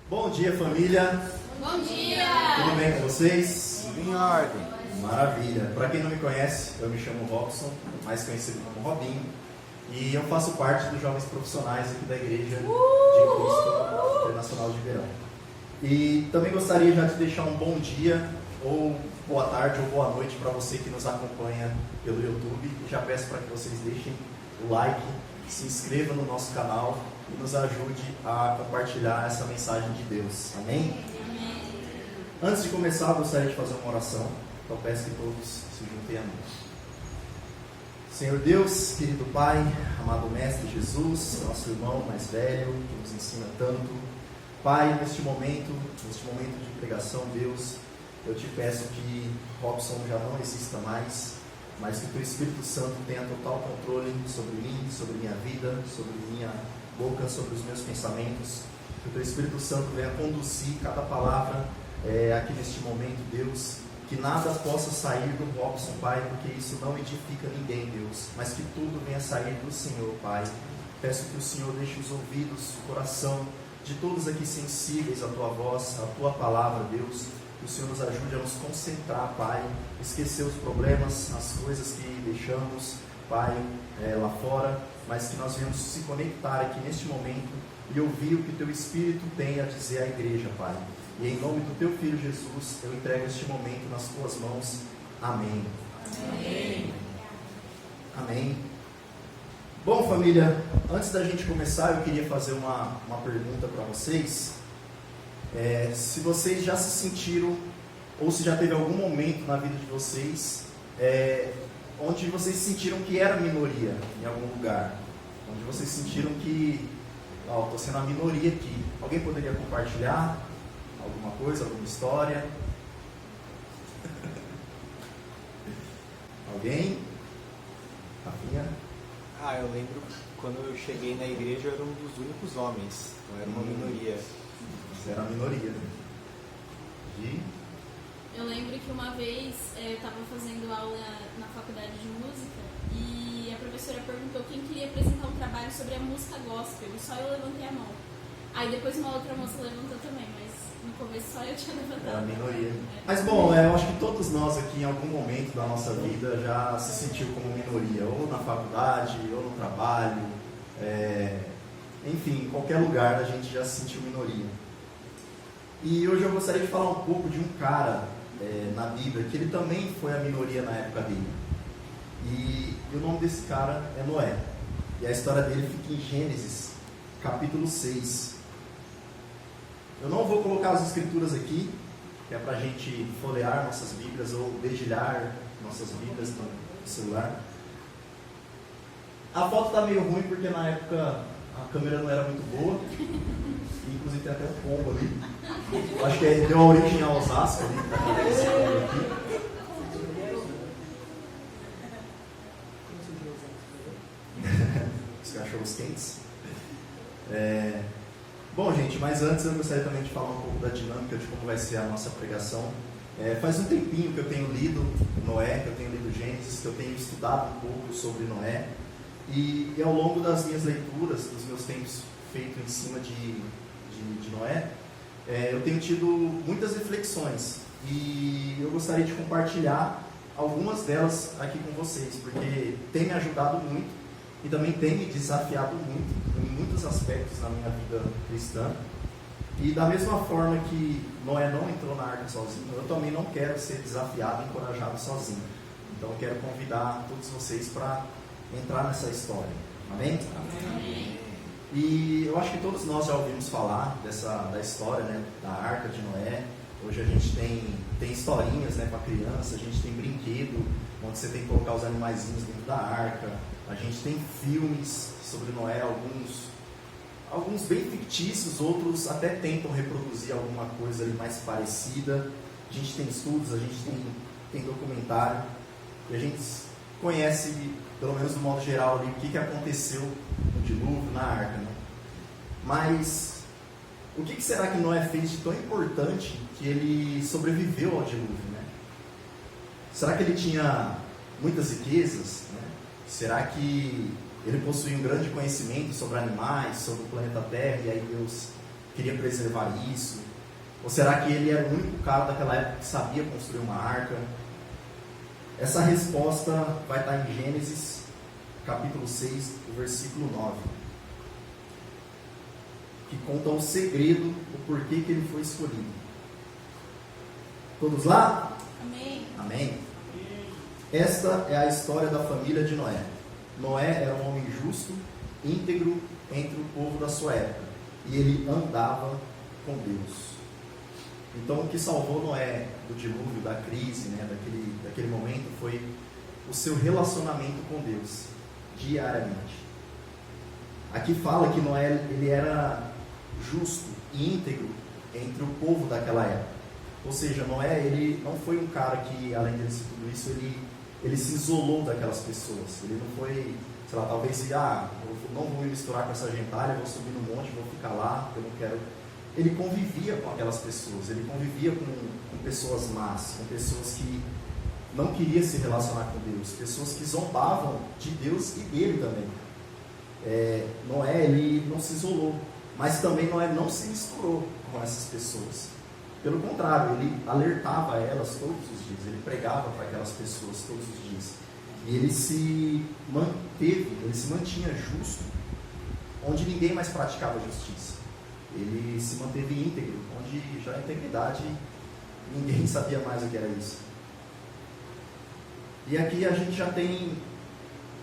Bom dia, família. Bom dia! Tudo bem com vocês? Tudo em ordem. Maravilha. Para quem não me conhece, eu me chamo Robson, mais conhecido como Robinho, e eu faço parte dos jovens profissionais aqui da Igreja de Cristo Internacional de Verão. E também gostaria já de deixar um bom dia, ou boa tarde, ou boa noite para você que nos acompanha pelo YouTube. E já peço para que vocês deixem o like, se inscreva no nosso canal e nos ajude a compartilhar essa mensagem de Deus. Amém? Antes de começar, eu gostaria de fazer uma oração. Então peço que todos se juntem a mim. Senhor Deus, querido Pai, amado Mestre Jesus, nosso irmão mais velho, que nos ensina tanto. Pai, neste momento de pregação, Deus, eu te peço que Robson já não exista mais, mas que o Teu Espírito Santo tenha total controle sobre mim, sobre minha vida, sobre minha boca, sobre os meus pensamentos. Que o Teu Espírito Santo venha conduzir cada palavra aqui neste momento, Deus. Que nada possa sair do Robson, Pai, porque isso não edifica ninguém, Deus. Mas que tudo venha sair do Senhor, Pai. Peço que o Senhor deixe os ouvidos, o coração de todos aqui sensíveis à Tua voz, à Tua palavra, Deus. Que o Senhor nos ajude a nos concentrar, Pai. Esquecer os problemas, as coisas que deixamos, Pai, lá fora. Mas que nós venhamos se conectar aqui neste momento e ouvir o que Teu Espírito tem a dizer à igreja, Pai. E em nome do Teu Filho Jesus, eu entrego este momento nas Tuas mãos. Amém. Amém. Amém. Bom, família, antes da gente começar, eu queria fazer uma pergunta para vocês. Se vocês já se sentiram, ou se já teve algum momento na vida de vocês, onde vocês sentiram que era minoria em algum lugar. Onde vocês sentiram que, estou sendo a minoria aqui. Alguém poderia compartilhar alguma coisa, alguma história? Alguém? Rafinha? Eu lembro quando eu cheguei na igreja, eu era um dos únicos homens, eu era uma minoria. Você era a minoria, né? E? Eu lembro que uma vez eu estava fazendo aula na faculdade de música e a professora perguntou quem queria apresentar um trabalho sobre a música gospel e só eu levantei a mão. Aí depois uma outra moça levantou também, mas no começo só eu tinha levantado. Era a minoria. Mas bom, eu acho que todos nós aqui em algum momento da nossa vida já se sentiu como minoria, ou na faculdade, ou no trabalho, enfim, em qualquer lugar a gente já se sentiu minoria. E hoje eu gostaria de falar um pouco de um cara na Bíblia, que ele também foi a minoria na época dele. E o nome desse cara é Noé. E a história dele fica em Gênesis, capítulo 6. Eu não vou colocar as escrituras aqui, que é para a gente folhear nossas Bíblias ou dedilhar nossas Bíblias no celular. A foto está meio ruim porque na época a câmera não era muito boa. E, inclusive tem até um pombo ali. Acho que deu a origem ao Osasco ali. Esse pombo aqui. Os cachorros quentes. Bom, gente, mas antes eu gostaria também de falar um pouco da dinâmica de como vai ser a nossa pregação. Faz um tempinho que eu tenho lido Noé, que eu tenho lido Gênesis, que eu tenho estudado um pouco sobre Noé. E ao longo das minhas leituras, dos meus tempos feitos em cima de Noé, eu tenho tido muitas reflexões. E eu gostaria de compartilhar algumas delas aqui com vocês, porque tem me ajudado muito. E também tem me desafiado muito, em muitos aspectos na minha vida cristã. E da mesma forma que Noé não entrou na arca sozinho, eu também não quero ser desafiado e encorajado sozinho. Então eu quero convidar todos vocês para entrar nessa história. Amém? Amém. E eu acho que todos nós já ouvimos falar da história, né, da arca de Noé. Hoje a gente tem historinhas, né, para criança, a gente tem brinquedo, onde você tem que colocar os animaizinhos dentro da arca. A gente tem filmes sobre Noé, alguns bem fictícios, outros até tentam reproduzir alguma coisa ali mais parecida. A gente tem estudos, a gente tem documentário, e a gente conhece, pelo menos do modo geral, ali, o que aconteceu no dilúvio, na arca, né? Mas o que será que Noé fez de tão importante que ele sobreviveu ao dilúvio, né? Será que ele tinha muitas riquezas, né? Será que ele possuía um grande conhecimento sobre animais, sobre o planeta Terra, e aí Deus queria preservar isso? Ou será que ele era o único cara daquela época que sabia construir uma arca? Essa resposta vai estar em Gênesis, capítulo 6, o versículo 9, que conta o segredo, o porquê que ele foi escolhido. Todos lá? Amém. Amém. Esta é a história da família de Noé. Noé era um homem justo, íntegro entre o povo da sua época, e ele andava com Deus. Então, o que salvou Noé do dilúvio, da crise, né, daquele momento, foi o seu relacionamento com Deus, diariamente. Aqui fala que Noé ele era justo e íntegro entre o povo daquela época. Ou seja, Noé ele não foi um cara que, além de tudo isso, ele se isolou daquelas pessoas. Ele não foi, sei lá, talvez eu não vou me misturar com essa gentalha, vou subir no monte, vou ficar lá, eu não quero. Ele convivia com aquelas pessoas, ele convivia com pessoas más, com pessoas que não queriam se relacionar com Deus, pessoas que zombavam de Deus e dele também. Noé, ele não se isolou, mas também Noé não se misturou com essas pessoas. Pelo contrário, ele alertava elas todos os dias, ele pregava para aquelas pessoas todos os dias. E ele se mantinha justo, onde ninguém mais praticava justiça. Ele se manteve íntegro, onde já a integridade, ninguém sabia mais o que era isso. E aqui a gente já tem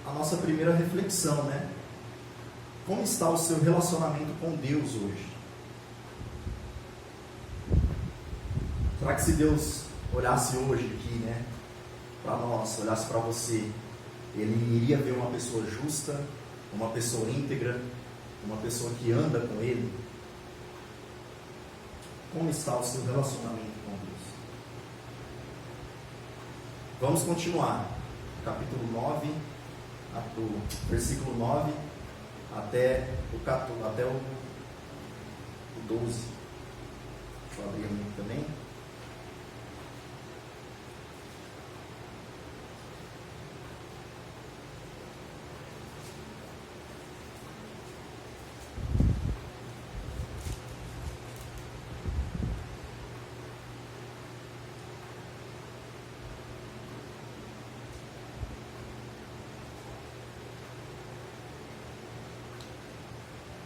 a nossa primeira reflexão, né? Como está o seu relacionamento com Deus hoje? Será que se Deus olhasse hoje aqui, né, para nós, olhasse para você, Ele iria ver uma pessoa justa, uma pessoa íntegra, uma pessoa que anda com Ele? Como está o seu relacionamento com Deus? Vamos continuar. Capítulo 9, do versículo 9 até o 12. Deixa eu abrir aqui também.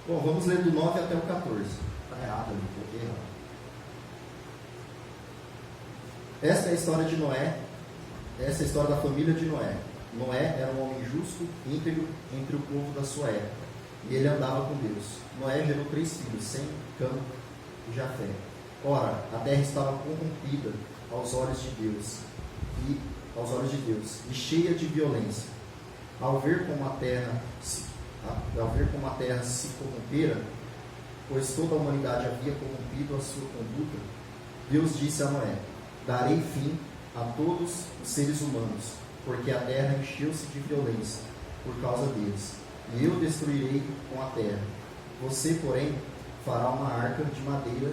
Bom, vamos ler do 9 até o 14. Está errado ali, coloquei errado. Esta é a história de Noé. Essa é a história da família de Noé. Noé era um homem justo, íntegro entre o povo da sua época. E ele andava com Deus. Noé gerou 3 filhos, Sem, Cã e Jafé. Ora, a terra estava corrompida aos olhos de Deus, e cheia de violência. Ao ver como a terra se corrompera, pois toda a humanidade havia corrompido a sua conduta, Deus disse a Noé: darei fim a todos os seres humanos, porque a terra encheu-se de violência por causa deles, e eu destruirei com a terra. Você, porém, fará uma arca de madeira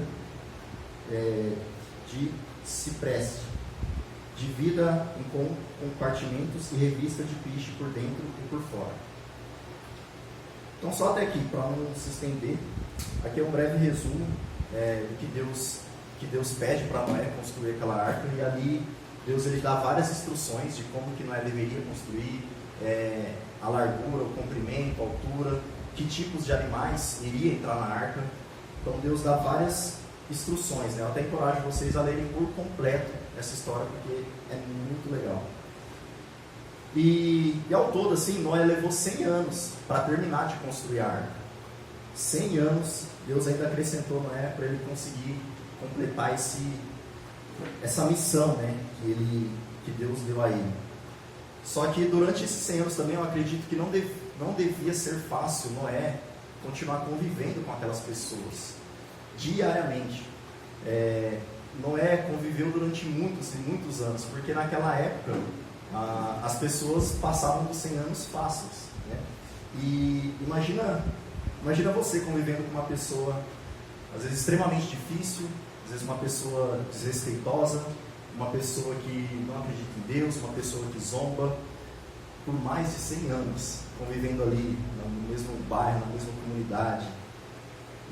de cipreste, divida em compartimentos e revista de piche por dentro e por fora. Então, só até aqui, para não se estender, aqui é um breve resumo do que Deus pede para Noé construir aquela arca, e ali Deus ele dá várias instruções de como que Noé deveria construir, a largura, o comprimento, a altura, que tipos de animais iria entrar na arca. Então Deus dá várias instruções, né? Eu até encorajo vocês a lerem por completo essa história, porque é muito legal. E ao todo, assim, Noé levou 100 anos para terminar de construir a arca. 100 anos, Deus ainda acrescentou Noé para ele conseguir completar essa missão, né, que Deus deu a ele. Só que durante esses 100 anos também eu acredito que não devia ser fácil Noé continuar convivendo com aquelas pessoas diariamente. Noé conviveu durante muitos e muitos anos, porque naquela época as pessoas passavam dos 100 anos fáceis, né? E imagina você convivendo com uma pessoa, às vezes extremamente difícil, às vezes uma pessoa desrespeitosa, uma pessoa que não acredita em Deus, uma pessoa que zomba, por mais de 100 anos, convivendo ali no mesmo bairro, na mesma comunidade.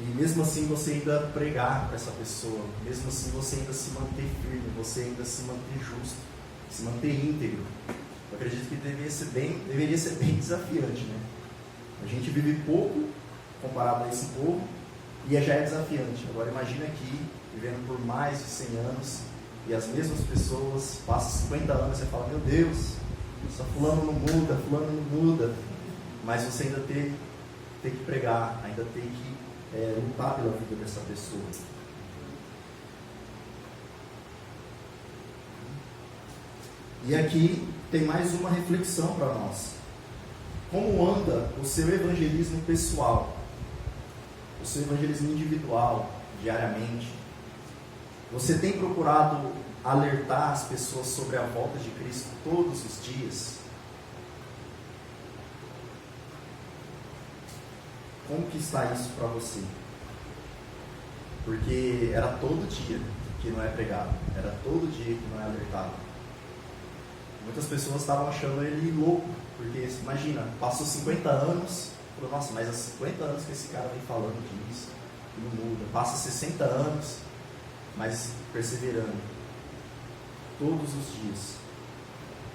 E mesmo assim você ainda pregar para essa pessoa, mesmo assim você ainda se manter firme, você ainda se manter justo, se manter íntegro. Eu acredito que deveria ser bem desafiante, né? A gente vive pouco comparado a esse povo e já é desafiante. Agora imagina aqui, vivendo por mais de 100 anos e as mesmas pessoas, passam 50 anos e você fala, meu Deus, só fulano não muda, mas você ainda tem que pregar, ainda tem que lutar pela vida dessa pessoa. E aqui tem mais uma reflexão para nós. Como anda o seu evangelismo pessoal? O seu evangelismo individual, diariamente? Você tem procurado alertar as pessoas sobre a volta de Cristo todos os dias? Como que está isso para você? Porque era todo dia que não é pregado, era todo dia que não é alertado. Muitas pessoas estavam achando ele louco, porque imagina, passou 50 anos, falou, nossa, mas há 50 anos que esse cara vem falando disso, e não muda. Passa 60 anos, mas perseverando, todos os dias.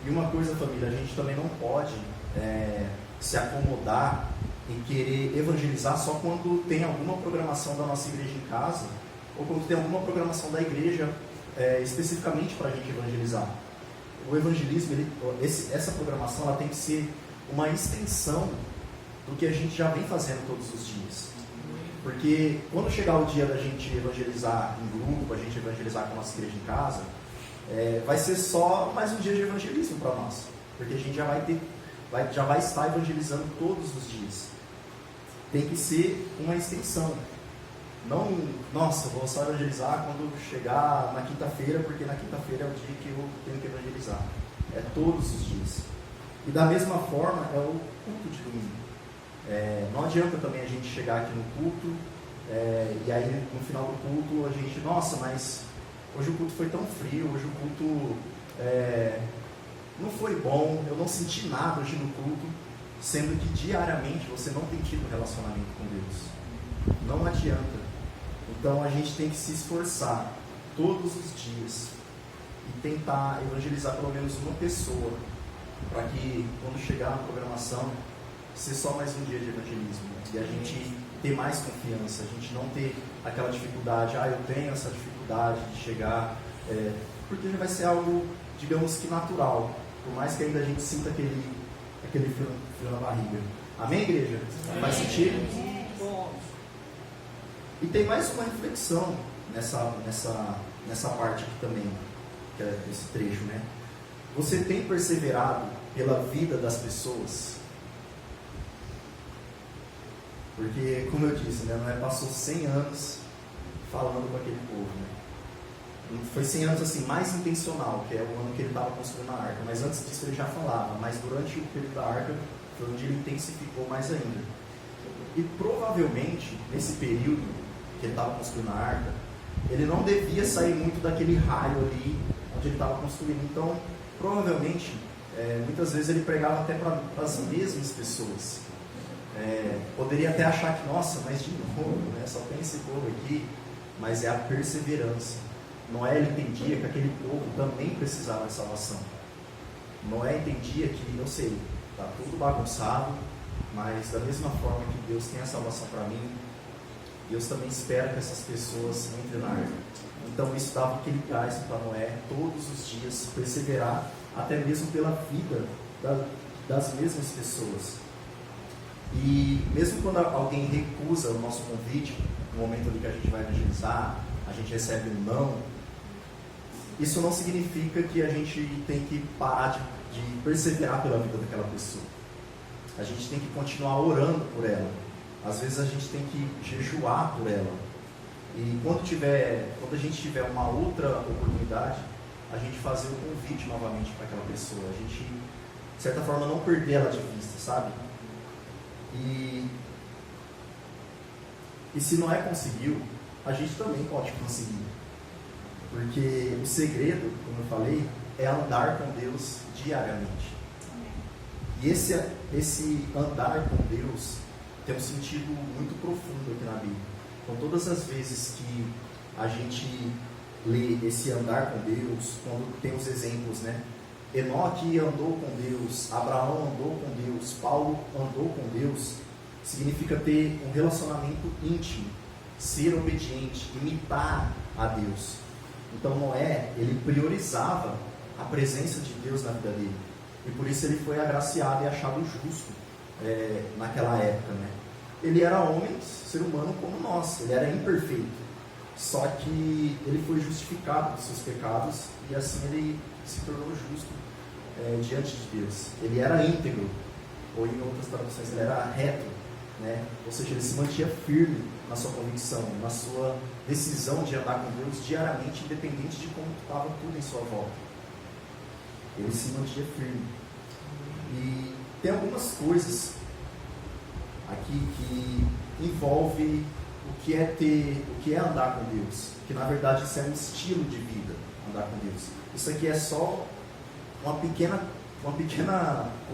E uma coisa, família, a gente também não pode se acomodar em querer evangelizar só quando tem alguma programação da nossa igreja em casa, ou quando tem alguma programação da igreja especificamente para a gente evangelizar. O evangelismo, essa programação, ela tem que ser uma extensão do que a gente já vem fazendo todos os dias. Porque quando chegar o dia da gente evangelizar em grupo, a gente evangelizar com a nossa igreja em casa, vai ser só mais um dia de evangelismo para nós. Porque a gente já vai estar evangelizando todos os dias. Tem que ser uma extensão. Não, nossa, vou só evangelizar quando chegar na quinta-feira, porque na quinta-feira é o dia que eu tenho que evangelizar. É todos os dias. E da mesma forma é o culto de domingo. Não adianta também a gente chegar aqui no culto, e aí no final do culto a gente, nossa, mas hoje o culto foi tão frio, hoje o culto não foi bom, eu não senti nada hoje no culto, sendo que diariamente você não tem tido relacionamento com Deus. Não adianta. Então a gente tem que se esforçar todos os dias e tentar evangelizar pelo menos uma pessoa, para que quando chegar na programação, ser só mais um dia de evangelismo, e a gente ter mais confiança, a gente não ter aquela dificuldade, eu tenho essa dificuldade de chegar, porque já vai ser algo, digamos que natural, por mais que ainda a gente sinta aquele frio na barriga. Amém, igreja? Amém. Faz sentido? E tem mais uma reflexão nessa parte aqui também, que é esse trecho, né? Você tem perseverado pela vida das pessoas? Porque, como eu disse, né, Noé passou 100 anos falando com aquele povo, né? Foi 100 anos assim, mais intencional, que é o ano que ele estava construindo a arca. Mas antes disso ele já falava, mas durante o período da arca foi onde ele intensificou mais ainda. E provavelmente, nesse período que ele estava construindo a arca, ele não devia sair muito daquele raio ali onde ele estava construindo. Então, provavelmente, muitas vezes ele pregava até para as mesmas pessoas. Poderia até achar que, nossa, mas de novo, né, só tem esse povo aqui, mas é a perseverança. Noé entendia que aquele povo também precisava de salvação. Noé entendia que, eu sei, está tudo bagunçado, mas da mesma forma que Deus tem a salvação para mim, Deus também espera que essas pessoas entrem na arca. Então isso dava aquele gás para Noé todos os dias perseverar, até mesmo pela vida das mesmas pessoas. E mesmo quando alguém recusa o nosso convite, no momento ali que a gente vai evangelizar, a gente recebe um não, isso não significa que a gente tem que parar de perseverar pela vida daquela pessoa. A gente tem que continuar orando por ela. Às vezes a gente tem que jejuar por ela. E quando a gente tiver uma outra oportunidade, a gente fazer o convite novamente para aquela pessoa. A gente, de certa forma, não perder ela de vista, sabe? E se Noé conseguiu, a gente também pode conseguir. Porque o segredo, como eu falei, é andar com Deus diariamente. E esse andar com Deus tem um sentido muito profundo aqui na Bíblia. Então, todas as vezes que a gente lê esse andar com Deus, quando tem os exemplos, né? Enoque andou com Deus, Abraão andou com Deus, Paulo andou com Deus, significa ter um relacionamento íntimo, ser obediente, imitar a Deus. Então Noé, ele priorizava a presença de Deus na vida dele, e por isso ele foi agraciado e achado justo naquela época, né? Ele era homem, ser humano como nós, ele era imperfeito, só que ele foi justificado dos seus pecados e assim ele se tornou justo diante de Deus. Ele era íntegro, ou em outras traduções ele era reto, né? Ou seja, ele se mantinha firme na sua convicção, na sua decisão de andar com Deus diariamente, independente de como estava tudo em sua volta. Ele se mantinha firme. E tem algumas coisas aqui que envolve o que é andar com Deus, que na verdade isso é um estilo de vida, andar com Deus. Isso aqui é só uma pequena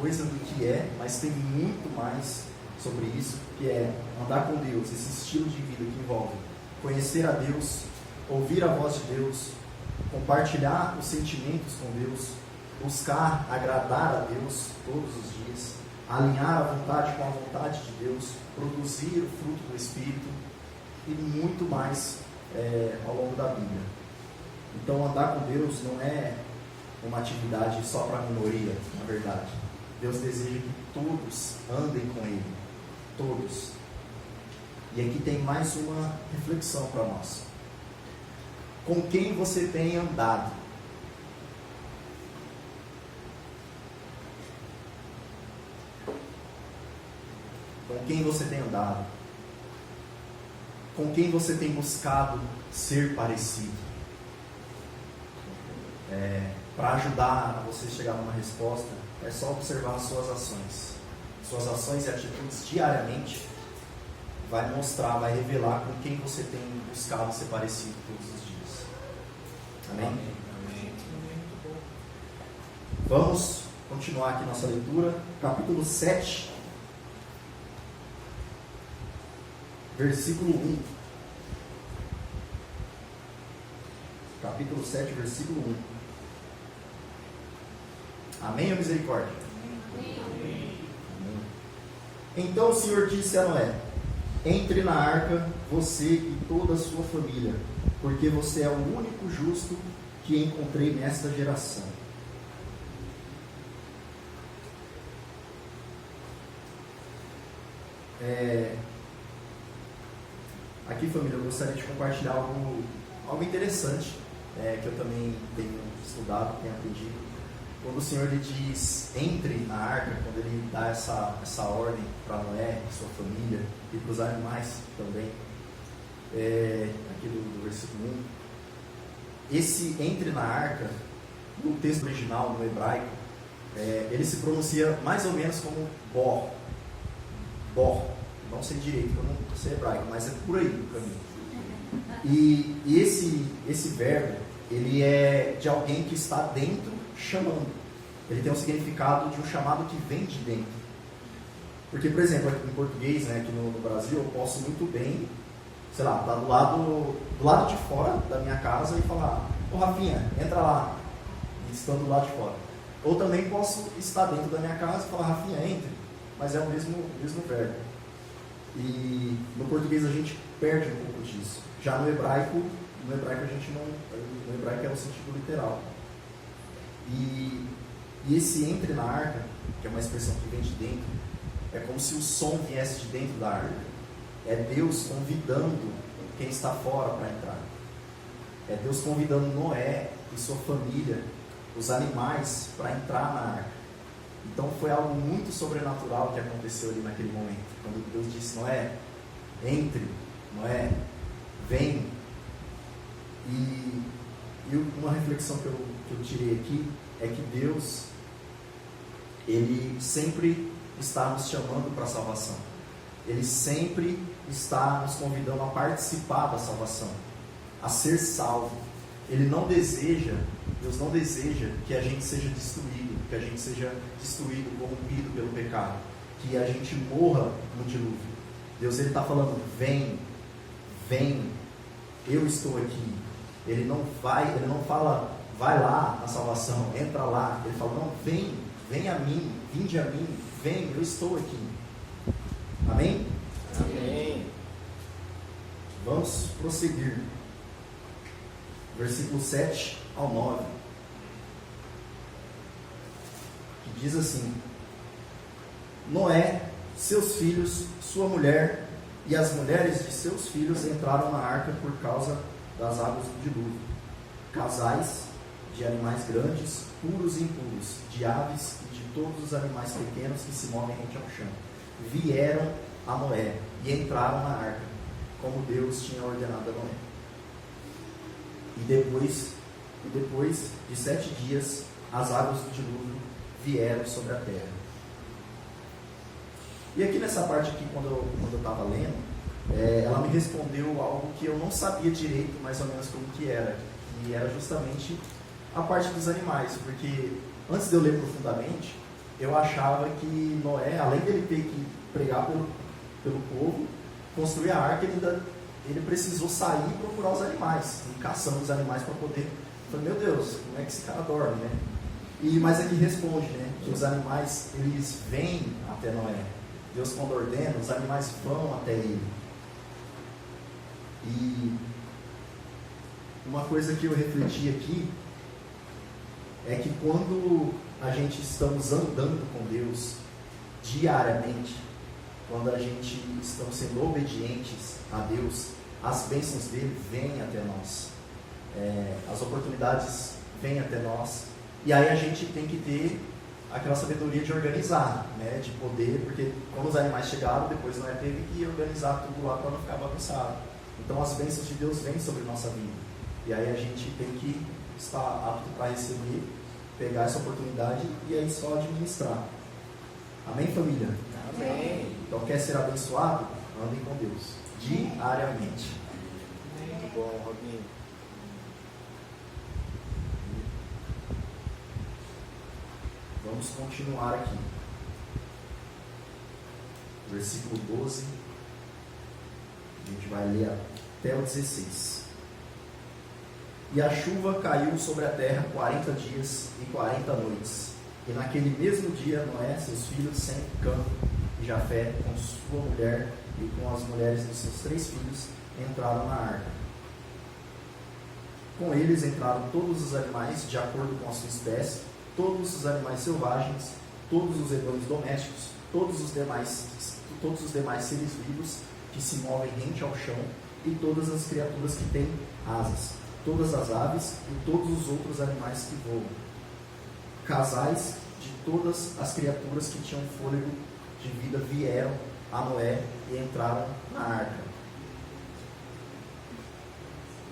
coisa do que é, mas tem muito mais sobre isso, que é andar com Deus, esse estilo de vida que envolve conhecer a Deus, ouvir a voz de Deus, compartilhar os sentimentos com Deus, buscar agradar a Deus todos os dias, alinhar a vontade com a vontade de Deus, produzir o fruto do Espírito e muito mais ao longo da Bíblia. Então andar com Deus não é uma atividade só para a minoria, na verdade. Deus deseja que todos andem com Ele, todos. E aqui tem mais uma reflexão para nós. Com quem você tem andado? Com quem você tem andado? Com quem você tem buscado ser parecido? Para ajudar a você chegar numa resposta, é só observar as suas ações. Suas ações e atitudes diariamente vai mostrar, vai revelar com quem você tem buscado ser parecido todos os dias. Amém? Amém. Vamos continuar aqui nossa leitura, capítulo 7, versículo 1. Capítulo 7, versículo 1. Amém ou misericórdia? Amém. Então o Senhor disse a Noé: entre na arca, você e toda a sua família, porque você é o único justo que encontrei nesta geração. Aqui, família, eu gostaria de compartilhar algo interessante, que eu também tenho estudado, tenho aprendido. Quando o Senhor lhe diz, entre na arca, quando Ele dá essa ordem para Noé e sua família, e para os animais também, aqui do versículo 1, esse entre na arca, no texto original, no hebraico, ele se pronuncia mais ou menos como bor. Não sei direito, eu não sei hebraico, mas é por aí o caminho. E esse verbo, ele é de alguém que está dentro, chamando. Ele tem um significado de um chamado que vem de dentro. Porque, por exemplo, aqui em português, né, aqui no Brasil, eu posso muito bem, sei lá, estar do lado de fora da minha casa e falar: ô Rafinha, entra lá, estando do lado de fora. Ou também posso estar dentro da minha casa e falar: Rafinha, entre, mas é o mesmo verbo. E no português a gente perde um pouco disso. Já no hebraico a gente não, no hebraico é o sentido literal. E esse entre na arca, que é uma expressão que vem de dentro, é como se o som viesse de dentro da arca. É Deus convidando quem está fora para entrar. É Deus convidando Noé e sua família, os animais, para entrar na arca. Então foi algo muito sobrenatural que aconteceu ali naquele momento. Quando Deus disse: Noé, entre, Noé, vem. E uma reflexão que eu tirei aqui é que Deus, Ele sempre está nos chamando para a salvação. Ele sempre está nos convidando a participar da salvação, a ser salvo. Deus não deseja que a gente seja destruído, que a gente seja destruído, corrompido pelo pecado, que a gente morra no dilúvio. Deus, Ele está falando: vem, vem, eu estou aqui. Ele não fala, vai lá na salvação, entra lá. Ele fala, não, vem a mim, vinde a mim, vem, eu estou aqui. Amém? Amém. Vamos prosseguir. Versículo 7 ao 9. Que diz assim: Noé, seus filhos, sua mulher e as mulheres de seus filhos entraram na arca por causa das águas do dilúvio. Casais de animais grandes, puros e impuros, de aves e de todos os animais pequenos que se movem rente ao chão, vieram a Noé e entraram na arca, como Deus tinha ordenado a Noé. E depois de 7 dias, as águas do dilúvio vieram sobre a terra. E aqui nessa parte aqui, quando eu estava lendo, ela me respondeu algo que eu não sabia direito, mais ou menos como que era. E era justamente a parte dos animais, porque antes de eu ler profundamente, eu achava que Noé, além dele ter que pregar pelo povo, construir a arca, ele precisou sair e procurar os animais, e caçando os animais para poder... Eu falei, meu Deus, como é que esse cara dorme, né? Mas aqui responde, né, que os animais, eles vêm até Noé. Deus, quando ordena, os animais vão até ele. E uma coisa que eu refleti aqui é que quando a gente estamos andando com Deus diariamente, quando a gente estamos sendo obedientes a Deus, as bênçãos dele vêm até nós, as oportunidades vêm até nós, e aí a gente tem que ter aquela sabedoria de organizar, né, de poder, porque quando os animais chegaram, depois Noé teve que organizar tudo lá para não ficar bagunçado. Então as bênçãos de Deus vêm sobre nossa vida, e aí a gente tem que estar apto para receber, pegar essa oportunidade e aí só administrar. Amém, família? Amém. Então, quer ser abençoado? Andem com Deus diariamente. Muito bom, Robinho. Vamos continuar aqui. Versículo 12. A gente vai ler até o 16. E a chuva caiu sobre a terra 40 dias e 40 noites. E naquele mesmo dia, Noé, seus filhos, Sem, Cã e Jafé, com sua mulher e com as mulheres dos seus 3 filhos, entraram na arca. Com eles entraram todos os animais de acordo com a sua espécie, todos os animais selvagens, todos os rebanhos domésticos, todos os demais seres vivos que se movem rente ao chão e todas as criaturas que têm asas, todas as aves e todos os outros animais que voam. Casais de todas as criaturas que tinham fôlego de vida vieram a Noé e entraram na arca.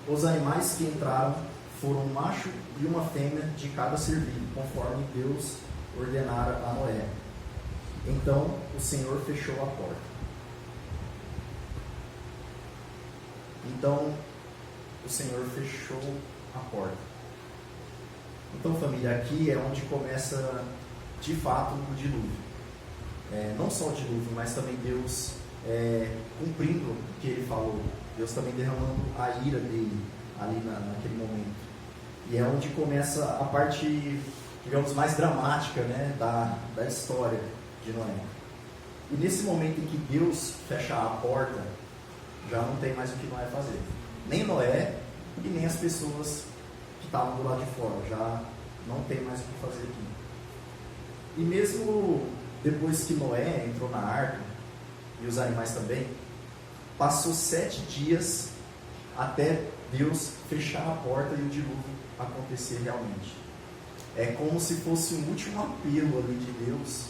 Os animais que entraram foram um macho e uma fêmea de cada ser vivo, conforme Deus ordenara a Noé. Então o Senhor fechou a porta. Então, família, aqui é onde começa de fato o dilúvio. Não só o dilúvio, mas também Deus cumprindo o que ele falou. Deus também derramando a ira dele ali naquele momento. E é onde começa a parte, digamos, mais dramática, né, da história de Noé. E nesse momento em que Deus fecha a porta, já não tem mais o que Noé fazer. Nem Noé e nem as pessoas que estavam do lado de fora. Já não tem mais o que fazer aqui. E mesmo depois que Noé entrou na arca, e os animais também, passou 7 dias até Deus fechar a porta e o dilúvio acontecer realmente. É como se fosse um último apelo ali de Deus,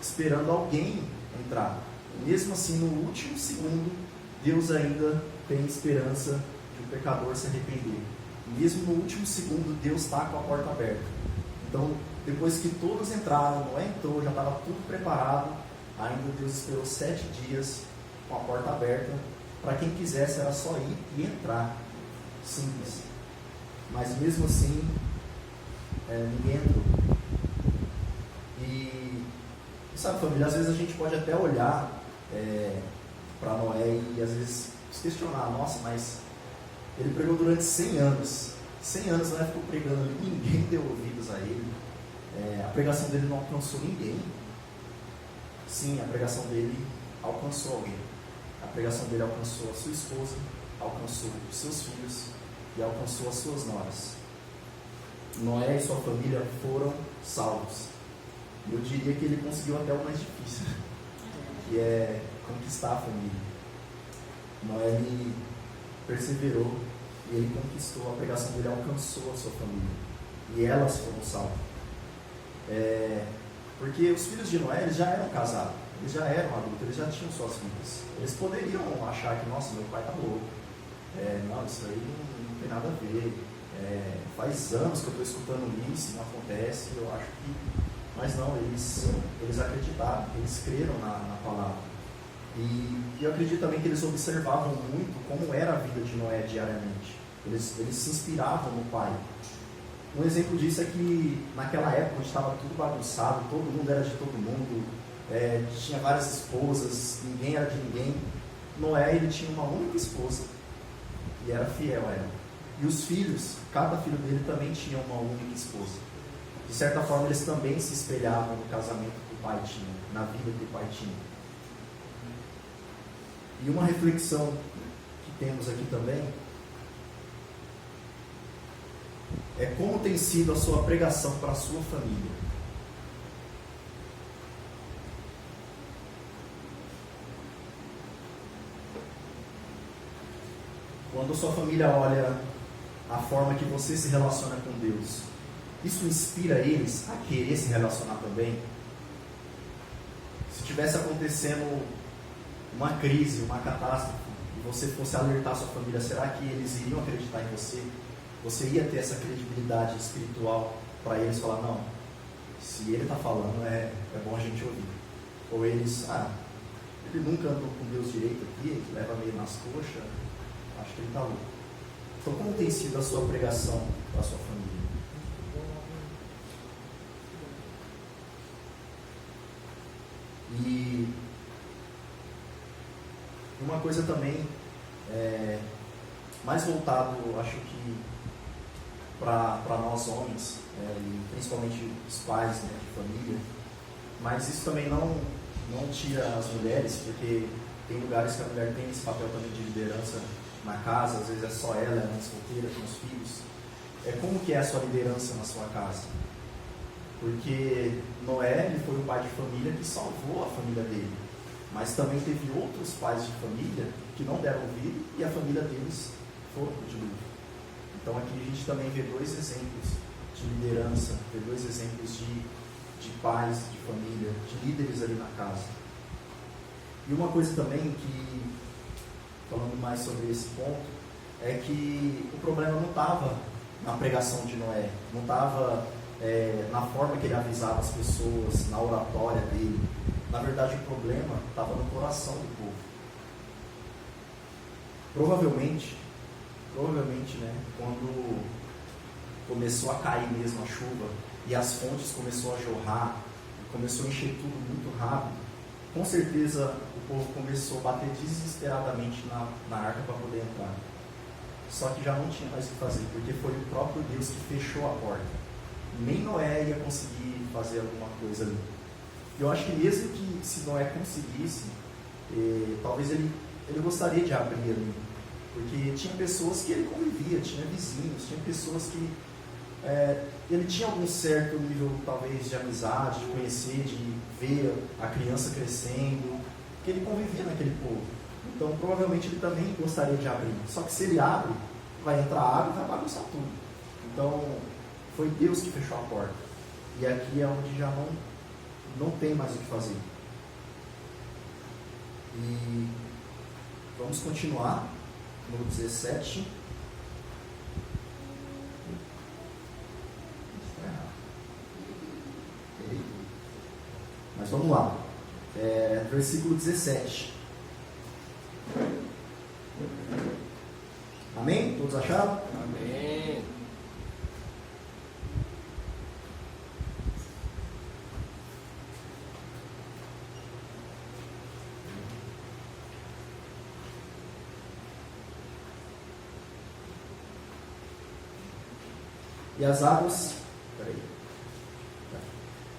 esperando alguém entrar. Mesmo assim, no último segundo, Deus ainda tem esperança de um pecador se arrepender. Mesmo no último segundo, Deus está com a porta aberta. Então, depois que todos entraram, Noé entrou, já estava tudo preparado, ainda Deus esperou 7 dias com a porta aberta. Para quem quisesse, era só ir e entrar. Simples. Mas mesmo assim, ninguém entrou. E sabe, família, às vezes a gente pode até olhar para Noé e às vezes se questionar, nossa, mas ele pregou durante 100 anos. 100 anos Noé ficou pregando, ninguém deu ouvidos a ele. A pregação dele não alcançou ninguém. Sim, a pregação dele alcançou alguém. A pregação dele alcançou a sua esposa, alcançou os seus filhos e alcançou as suas noras. Noé e sua família foram salvos. Eu diria que ele conseguiu até o mais difícil, que é conquistar a família. Noé ele perseverou e ele conquistou, a pregação dele alcançou a sua família. E elas foram salvas. Porque os filhos de Noé eles já eram casados, eles já eram adultos, eles já tinham suas vidas. Eles poderiam achar que, nossa, meu pai está louco. Não, isso aí não tem nada a ver. Faz anos que eu estou escutando isso, não acontece, eu acho que... Mas não, eles acreditaram, eles creram na palavra. E eu acredito também que eles observavam muito como era a vida de Noé diariamente. Eles se inspiravam no pai. Um exemplo disso é que naquela época onde estava tudo bagunçado, todo mundo era de todo mundo, tinha várias esposas, ninguém era de ninguém. Noé ele tinha uma única esposa e era fiel a ela. E os filhos, cada filho dele também tinha uma única esposa. De certa forma, eles também se espelhavam no casamento que o pai tinha, na vida que o pai tinha. E uma reflexão que temos aqui também é como tem sido a sua pregação para a sua família. Quando a sua família olha a forma que você se relaciona com Deus, isso inspira eles a querer se relacionar também? Se tivesse acontecendo uma crise, uma catástrofe, e você fosse alertar a sua família, será que eles iriam acreditar em você? Você ia ter essa credibilidade espiritual para eles falar, não, se ele está falando, é bom a gente ouvir. Ou eles, ele nunca andou com Deus direito aqui, ele leva meio nas coxas, acho que ele está louco. Então, como tem sido a sua pregação para a sua família? E uma coisa também, mais voltado, acho que para nós homens, e principalmente os pais, né, de família, mas isso também não tira as mulheres, porque tem lugares que a mulher tem esse papel também de liderança na casa, às vezes é só ela, é solteira, com os filhos. Como que é a sua liderança na sua casa? Porque Noé ele foi o pai de família que salvou a família dele, mas também teve outros pais de família que não deram ouvido e a família deles foi para o dilúvio. Então aqui a gente também vê dois exemplos de liderança, vê dois exemplos de pais de família, de líderes ali na casa. E uma coisa também que, falando mais sobre esse ponto, é que o problema não estava na pregação de Noé, não estava na forma que ele avisava as pessoas, na oratória dele. Na verdade, o problema estava no coração do povo. Provavelmente, né, quando começou a cair mesmo a chuva e as fontes começou a jorrar, começou a encher tudo muito rápido, com certeza o povo começou a bater desesperadamente na arca para poder entrar. Só que já não tinha mais o que fazer, porque foi o próprio Deus que fechou a porta. Nem Noé ia conseguir fazer alguma coisa ali. Eu acho que mesmo que se Noé conseguisse, talvez ele gostaria de abrir ali, porque tinha pessoas que ele convivia, tinha vizinhos, tinha pessoas que ele tinha algum certo nível talvez de amizade, de conhecer, de ver a criança crescendo, que ele convivia naquele povo. Então provavelmente ele também gostaria de abrir, só que se ele abre, vai entrar água e vai bagunçar tudo. Então foi Deus que fechou a porta, e aqui é onde já não tem mais o que fazer. E vamos continuar no 17. Mas vamos lá. Versículo 17. Amém? Todos acharam? Amém. E as águas...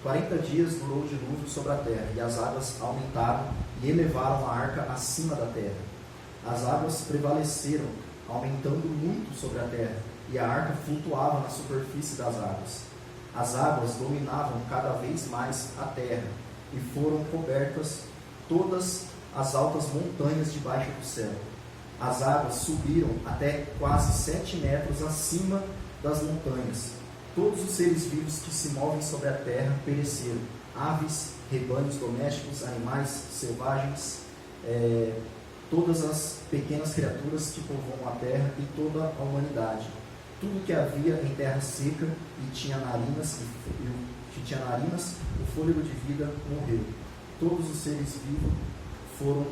40 dias durou o dilúvio sobre a terra, e as águas aumentaram e elevaram a arca acima da terra. As águas prevaleceram, aumentando muito sobre a terra, e a arca flutuava na superfície das águas. As águas dominavam cada vez mais a terra, e foram cobertas todas as altas montanhas debaixo do céu. As águas subiram até quase 7 metros acima das montanhas. Todos os seres vivos que se movem sobre a terra pereceram. Aves, rebanhos domésticos, animais selvagens, todas as pequenas criaturas que povoam a terra e toda a humanidade. Tudo que havia em terra seca e tinha narinas, o fôlego de vida morreu. Todos os seres vivos foram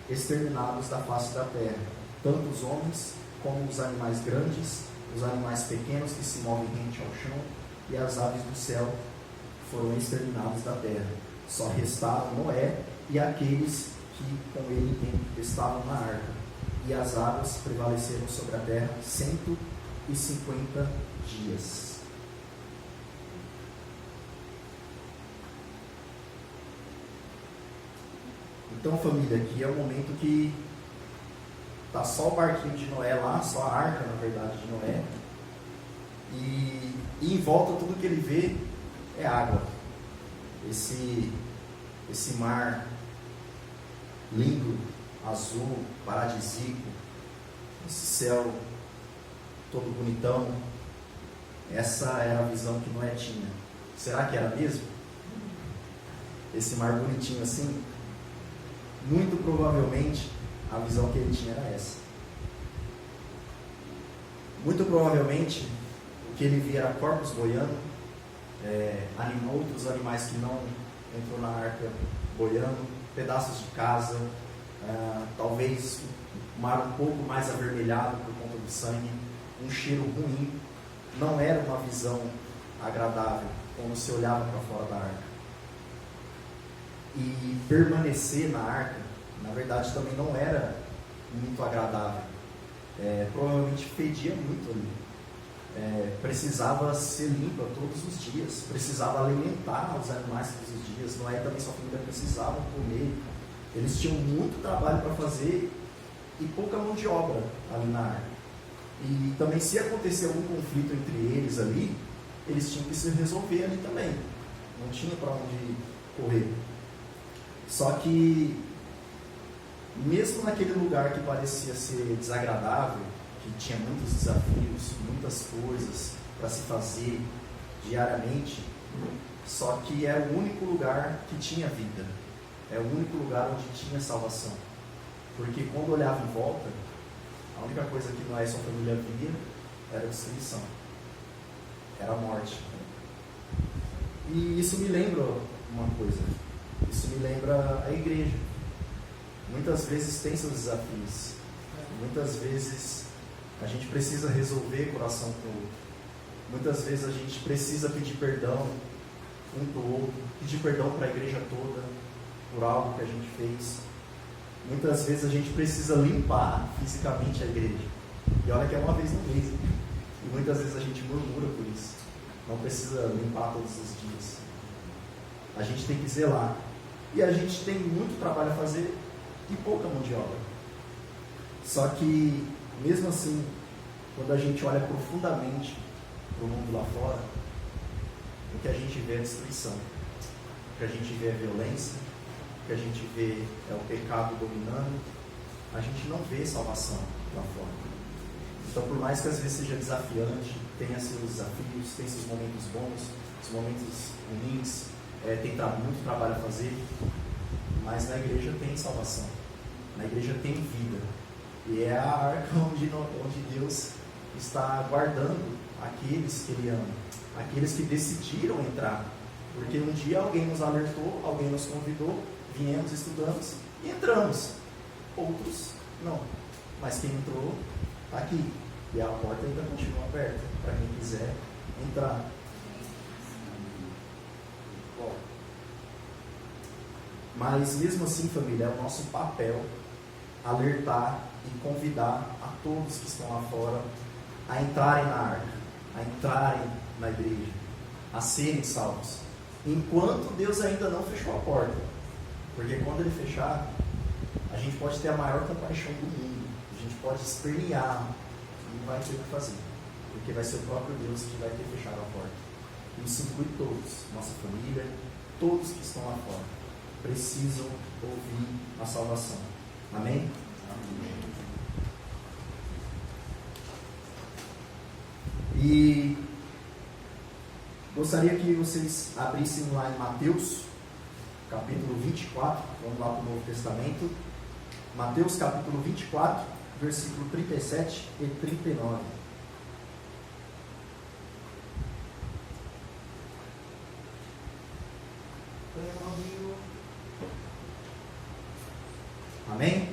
exterminados da face da terra, tanto os homens como os animais grandes, os animais pequenos que se movem rente ao chão, e as aves do céu foram exterminados da terra. Só restaram Noé e aqueles que com ele estavam na arca. E as águas prevaleceram sobre a terra 150 dias. Então, família, aqui é o momento que está só o barquinho de Noé lá, só a arca, na verdade, de Noé. E em volta tudo que ele vê é água. Esse mar lindo, azul, paradisíaco, esse céu todo bonitão. Essa era a visão que Noé tinha. Será que era mesmo? Esse mar bonitinho assim? Muito provavelmente a visão que ele tinha era essa. Muito provavelmente o que ele via era corpos boiando, outros animais que não entrou na arca boiando, pedaços de casa, talvez o mar um pouco mais avermelhado por conta do sangue, um cheiro ruim. Não era uma visão agradável quando se olhava para fora da arca. E permanecer na arca, na verdade, também não era muito agradável. Provavelmente fedia muito ali. Precisava ser limpa todos os dias, precisava alimentar os animais todos os dias. Noé também sua família precisavam comer. Eles tinham muito trabalho para fazer e pouca mão de obra ali na arca. E também, se acontecer algum conflito entre eles ali, eles tinham que se resolver ali também. Não tinha para onde correr. Só que, mesmo naquele lugar que parecia ser desagradável, que tinha muitos desafios, muitas coisas para se fazer diariamente, só que era o único lugar que tinha vida. É o único lugar onde tinha salvação. Porque quando olhava em volta, a única coisa que Noé e sua família via era a destruição. Era a morte. E isso me lembra uma coisa. Isso me lembra a igreja. Muitas vezes tem seus desafios. Muitas vezes a gente precisa resolver coração com o outro. Muitas vezes a gente precisa pedir perdão um para o outro, pedir perdão para a igreja toda por algo que a gente fez. Muitas vezes a gente precisa limpar fisicamente a igreja. E olha que é uma vez no mês. E muitas vezes a gente murmura por isso. Não precisa limpar todos os dias. A gente tem que zelar. E a gente tem muito trabalho a fazer e pouca mão de obra. Só que, mesmo assim, quando a gente olha profundamente para o mundo lá fora, o que a gente vê é destruição. O que a gente vê é violência. O que a gente vê é o pecado dominando. A gente não vê salvação lá fora. Então, por mais que às vezes seja desafiante, tenha seus desafios, tem seus momentos bons, os momentos ruins, tem muito trabalho a fazer, mas na igreja tem salvação, na igreja tem vida, e é a arca onde Deus está guardando aqueles que Ele ama, aqueles que decidiram entrar, porque um dia alguém nos alertou, alguém nos convidou, viemos, estudamos e entramos. Outros não, mas quem entrou está aqui, e a porta ainda continua aberta para quem quiser entrar. Mas mesmo assim, família, é o nosso papel alertar e convidar a todos que estão lá fora a entrarem na arca, a entrarem na igreja, a serem salvos, enquanto Deus ainda não fechou a porta. Porque quando Ele fechar, a gente pode ter a maior compaixão do mundo, a gente pode espernear, e não vai ter o que fazer, porque vai ser o próprio Deus que vai ter fechado a porta. Isso inclui todos, nossa família, todos que estão lá fora, precisam ouvir a salvação. Amém? Amém. E gostaria que vocês abrissem lá em Mateus, capítulo 24, vamos lá para o Novo Testamento. Mateus, capítulo 24, versículo 37 e 39. Amém? Amém?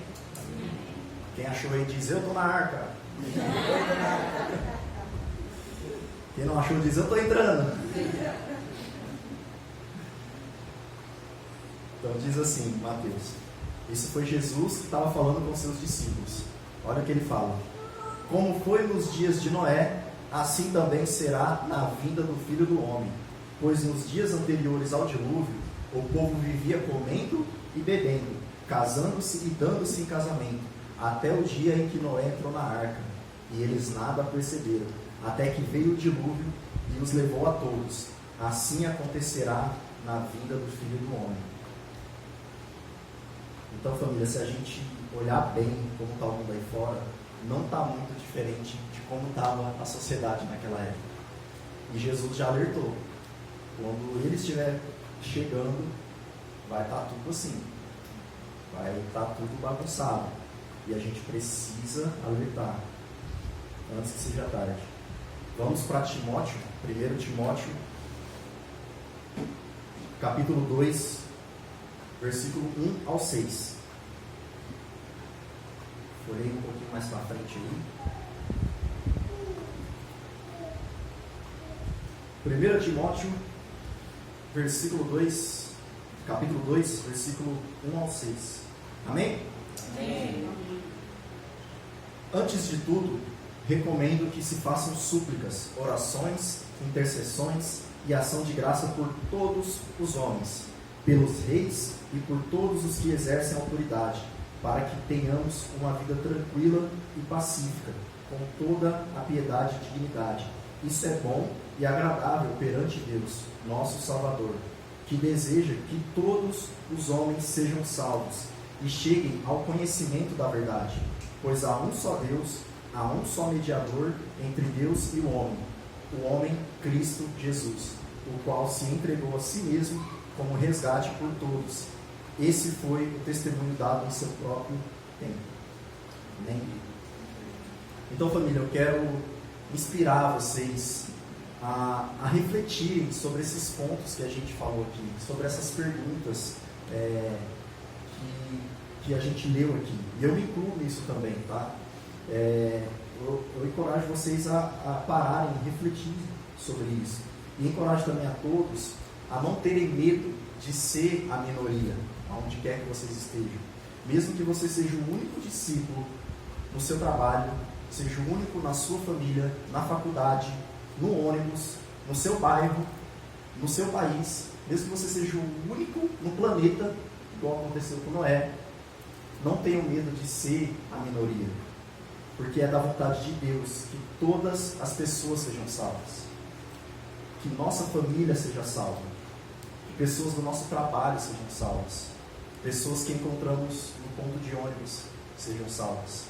Quem achou aí diz, eu estou na arca. Quem não achou diz, eu estou entrando. Então diz assim, Mateus. Isso foi Jesus que estava falando com seus discípulos. Olha o que ele fala. Como foi nos dias de Noé, assim também será na vinda do Filho do Homem. Pois nos dias anteriores ao dilúvio, o povo vivia comendo e bebendo, casando-se e dando-se em casamento, até o dia em que Noé entrou na arca. E eles nada perceberam, até que veio o dilúvio e os levou a todos. Assim acontecerá na vinda do Filho do Homem. Então, família, se a gente olhar bem como está o mundo aí fora, não está muito diferente de como estava a sociedade naquela época. E Jesus já alertou. Quando ele estiver chegando, vai estar tudo assim. Vai estar tudo bagunçado. E a gente precisa alertar antes que seja tarde. Vamos para Timóteo, 1 Timóteo, capítulo 2, versículo 1 ao 6. Folhei um pouquinho mais para frente aí. 1 Timóteo, versículo 2, capítulo 2, versículo 1 ao 6. Amém? Amém. Antes de tudo, recomendo que se façam súplicas, orações, intercessões e ação de graça por todos os homens, pelos reis e por todos os que exercem autoridade, para que tenhamos uma vida tranquila e pacífica, com toda a piedade e dignidade. Isso é bom e agradável perante Deus, nosso Salvador, que deseja que todos os homens sejam salvos e cheguem ao conhecimento da verdade, pois há um só Deus, há um só mediador entre Deus e o homem Cristo Jesus, o qual se entregou a si mesmo como resgate por todos. Esse foi o testemunho dado em seu próprio tempo. Amém? Então, família, eu quero inspirar vocês a refletirem sobre esses pontos que a gente falou aqui, sobre essas perguntas que a gente leu aqui. E eu me incluo nisso também, tá? Eu encorajo vocês a pararem e refletir sobre isso. E encorajo também a todos a não terem medo de ser a minoria, aonde quer que vocês estejam. Mesmo que você seja o único discípulo no seu trabalho, seja o único na sua família, na faculdade, no ônibus, no seu bairro, no seu país, mesmo que você seja o único no planeta, igual aconteceu com Noé, não tenham medo de ser a minoria, porque é da vontade de Deus que todas as pessoas sejam salvas, que nossa família seja salva, que pessoas do nosso trabalho sejam salvas, pessoas que encontramos no ponto de ônibus sejam salvas.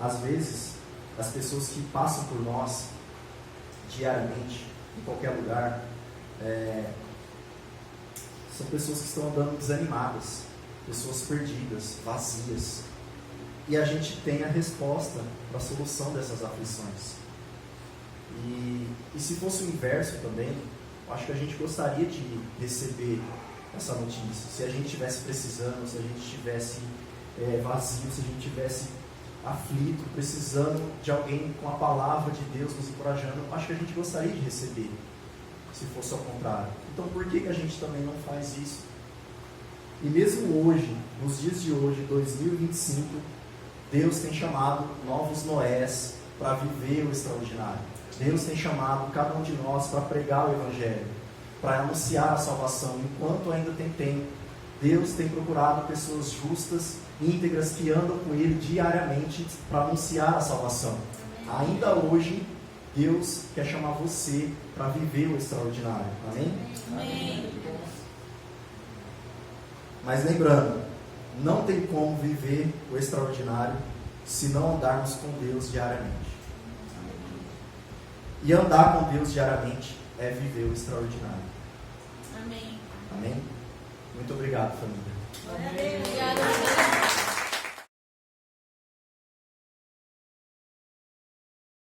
Às vezes, as pessoas que passam por nós diariamente, em qualquer lugar, são pessoas que estão andando desanimadas, pessoas perdidas, vazias. E a gente tem a resposta para a solução dessas aflições. E se fosse o inverso também, eu acho que a gente gostaria de receber essa notícia. Se a gente estivesse precisando, se a gente estivesse vazio, se a gente estivesse aflito, precisando de alguém com a palavra de Deus nos encorajando, eu acho que a gente gostaria de receber, se fosse ao contrário. Então por que a gente também não faz isso? E mesmo hoje, nos dias de hoje, 2025, Deus tem chamado novos Noés para viver o extraordinário. Deus tem chamado cada um de nós para pregar o Evangelho, para anunciar a salvação. Enquanto ainda tem tempo, Deus tem procurado pessoas justas, íntegras, que andam com Ele diariamente para anunciar a salvação. Ainda hoje, Deus quer chamar você para viver o extraordinário. Amém? Amém. Mas lembrando, não tem como viver o extraordinário se não andarmos com Deus diariamente. E andar com Deus diariamente é viver o extraordinário. Amém. Amém? Muito obrigado, família. Obrigada.